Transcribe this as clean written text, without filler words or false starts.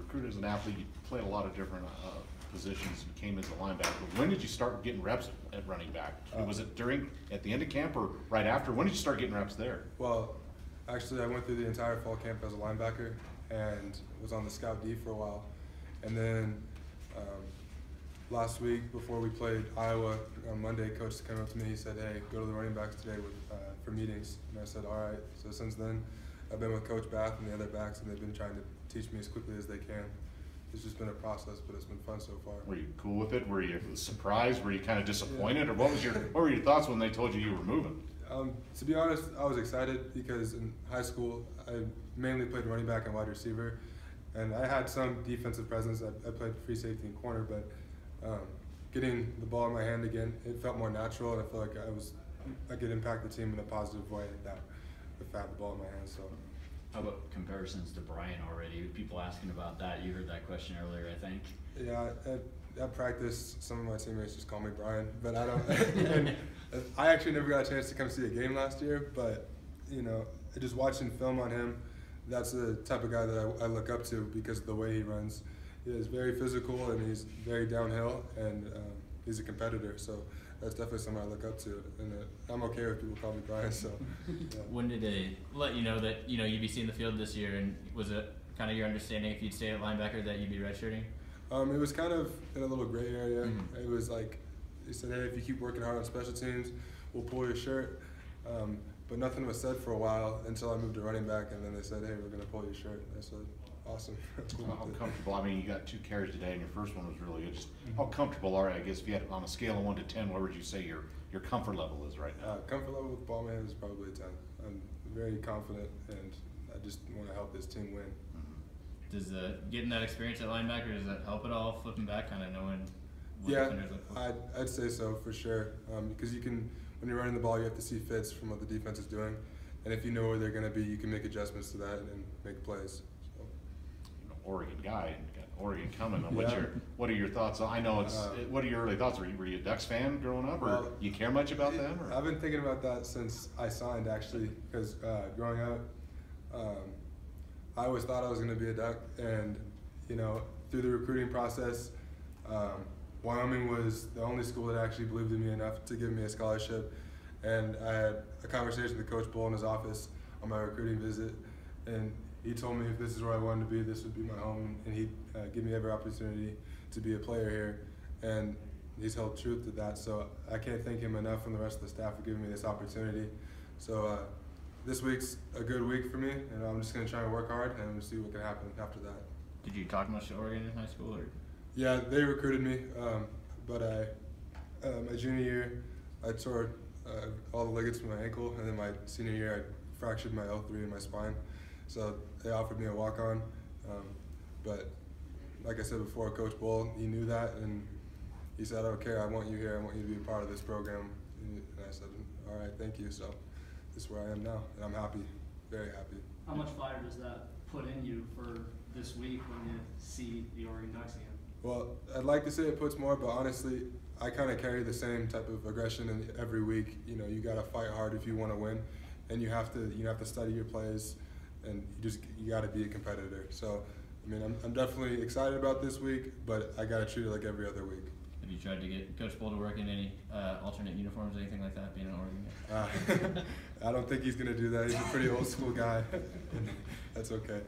recruited as an athlete, you played a lot of different positions and came as a linebacker. When did you start getting reps at running back? Was it at the end of camp or right after? When did you start getting reps there? Well, actually, I went through the entire fall camp as a linebacker and was on the scout D for a while. And then last week, before we played Iowa on Monday, coach came up to me. He said, "Hey, go to the running backs today for meetings." And I said, "All right." So since then, I've been with Coach Bath and the other backs, and they've been trying to teach me as quickly as they can. It's just been a process, but it's been fun so far. Were you cool with it? Were you surprised? Were you kind of disappointed? Or what were your thoughts when they told you were moving? To be honest, I was excited because in high school, I mainly played running back and wide receiver. And I had some defensive presence. I played free safety and corner, but getting the ball in my hand again, it felt more natural, and I felt like I could impact the team in a positive way that if I had the ball in my hand. So. How about comparisons to Brian already? People asking about that. You heard that question earlier, I think. Yeah, at practice, some of my teammates just call me Brian, but I don't. And I actually never got a chance to come see a game last year, but just watching film on him, that's the type of guy that I look up to because of the way he runs. He is very physical and he's very downhill, and he's a competitor. So that's definitely someone I look up to, and I'm okay with people calling me Brian. So. Yeah. When did they let you know that you'd be seeing the field this year, and was it kind of your understanding if you'd stay at linebacker that you'd be redshirting? It was kind of in a little gray area. Mm-hmm. It was like he said, "Hey, if you keep working hard on special teams, we'll pull your shirt." But nothing was said for a while until I moved to running back, and then they said, "Hey, we're going to pull your shirt." And I said, "Awesome." How comfortable? I mean, you got 2 carries today, and your first one was really good. Just how comfortable are you? I guess if you had on a scale of 1 to 10, where would you say your comfort level is right now? Comfort level with ball man is probably a 10. I'm very confident, and I just want to help this team win. Does getting that experience at linebacker, does that help at all? Flipping back, kind of knowing what defenders look for? I'd say so for sure. Because when you're running the ball, you have to see fits from what the defense is doing, and if you know where they're going to be, you can make adjustments to that and make plays. So. Oregon guy, and got Oregon coming. What are your thoughts? I know what are your early thoughts? Were you a Ducks fan growing up, or you care much about them? Or? I've been thinking about that since I signed, actually, because growing up, I always thought I was going to be a Duck, and through the recruiting process, Wyoming was the only school that actually believed in me enough to give me a scholarship, and I had a conversation with Coach Bull in his office on my recruiting visit, and he told me if this is where I wanted to be, this would be my home, and he'd give me every opportunity to be a player here, and he's held truth to that, so I can't thank him enough and the rest of the staff for giving me this opportunity. So this week's a good week for me, and I'm just going to try and work hard and see what can happen after that. Did you talk much to Oregon in high school? Or? Yeah, they recruited me, but my junior year, I tore all the ligaments from my ankle, and then my senior year, I fractured my L3 in my spine. So they offered me a walk-on, but like I said before, Coach Bull, he knew that, and he said, "I don't care, I want you here, I want you to be a part of this program." And I said, "All right, thank you." So this is where I am now, and I'm happy, very happy. How much fire does that put in you for this week when you see the Oregon Ducks again? Well, I'd like to say it puts more, but honestly, I kind of carry the same type of aggression in every week. You got to fight hard if you want to win, and you have to study your plays, and you got to be a competitor. So, I mean, I'm definitely excited about this week, but I got to treat it like every other week. Have you tried to get Coach Bull to work in any alternate uniforms, anything like that, being an Oregon guy? I don't think he's going to do that. He's a pretty old school guy. That's okay.